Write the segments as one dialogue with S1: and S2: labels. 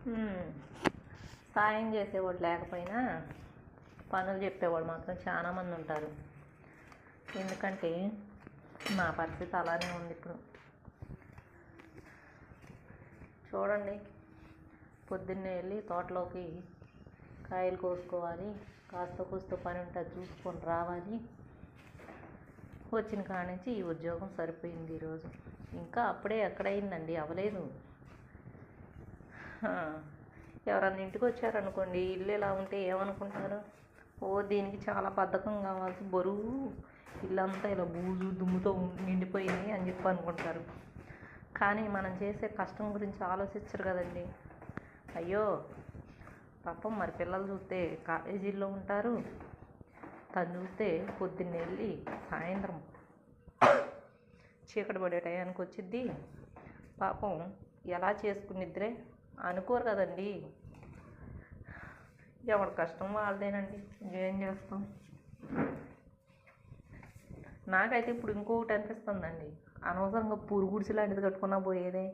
S1: హ్మ్. సాయం చేసేవాడు లేకపోయినా పనులు చెప్పేవాడు మాత్రం చాలామంది ఉంటారు. ఎందుకంటే నా పరిస్థితి అలానే ఉంది ఇప్పుడు. చూడండి, పొద్దున్నే వెళ్ళి తోటలోకి కాయలు కోసుకోవాలి, కాస్త కూస్తో పని ఉంటుంది చూసుకొని రావాలి. వచ్చిన కాడ నుంచి ఈ ఉద్యోగం సరిపోయింది ఈరోజు. ఇంకా అప్పుడే ఎక్కడైందండి, అవ్వలేదు. ఎవరన్నా ఇంటికి వచ్చారనుకోండి, ఇల్లు ఎలా ఉంటే ఏమనుకుంటారు? ఓ దీనికి చాలా బద్ధకం కావాల్సి, బరువు, ఇల్లంతా ఇలా బూజు దుమ్ముతో నిండిపోయింది అని చెప్పి అనుకుంటారు. కానీ మనం చేసే కష్టం గురించి ఆలోచించరు కదండి. అయ్యో పాపం, మరి పిల్లలు చూస్తే కాలేజీల్లో ఉంటారు, తను చూస్తే పొద్దున్నే వెళ్ళి సాయంత్రం చీకటి పడే టయానికి వచ్చిద్ది. పాపం ఎలా చేసుకునిద్దిరే అనుకోరు కదండి. ఎవరి కష్టం వాళ్ళదేనండి, ఏం చేస్తాం. నాకైతే ఇప్పుడు ఇంకొకటి అనిపిస్తుందండి, అనవసరంగా పురుగుడిసి లాంటిది కట్టుకున్నా పోయేదే,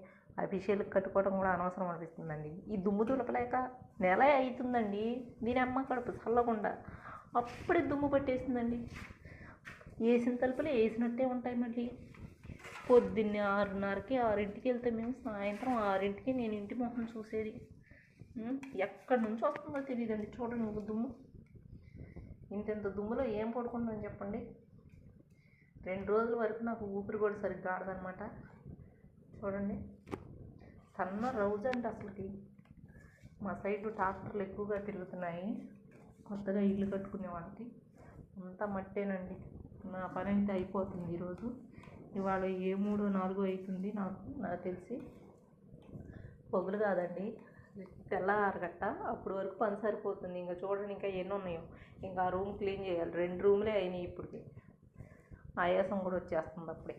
S1: అఫీషియల్కి కట్టుకోవడం కూడా అనవసరం అనిపిస్తుందండి. ఈ దుమ్ము తులపలేక నెల అవుతుందండి, దీని అమ్మ కడుపు చల్లకుండా అప్పుడే దుమ్ము పట్టేసిందండి. వేసిన తలుపులే వేసినట్టే ఉంటాయి. మళ్ళీ పొద్దున్నే 6:30కి 6ంటికి వెళ్తే మేము సాయంత్రం 6ంటికి నేను ఇంటి మొహం చూసేది. ఎక్కడి నుంచి వస్తుందో తెలియదండి. చూడండి దుమ్ము, ఇంత దుమ్ములో ఏం పడుకుంటాను చెప్పండి. 2 రోజుల వరకు నాకు ఊపిరి కూడా సరిగ్గా ఆడదనమాట. చూడండి, సన్న రోజు అంటే అసలుకి మా సైడ్ ట్రాక్టర్లు ఎక్కువగా తిరుగుతున్నాయి. కొత్తగా ఇల్లు కట్టుకునే వాళ్ళకి అంతా మట్టేనండి. నా పని అయితే అయిపోతుంది ఈరోజు. ఇవాళ ఏ 3, 4 అవుతుంది నాకు తెలిసి. పొగులు కాదండి, తెల్లవారగట్ట. అప్పటి వరకు పని సరిపోతుంది. ఇంకా చూడండి ఇంకా ఎన్ని ఉన్నాయో. ఇంకా ఆ రూమ్ క్లీన్ చేయాలి. 2 రూములే అయినాయి ఇప్పటికి. ఆయాసం కూడా వచ్చేస్తుంది అప్పుడే.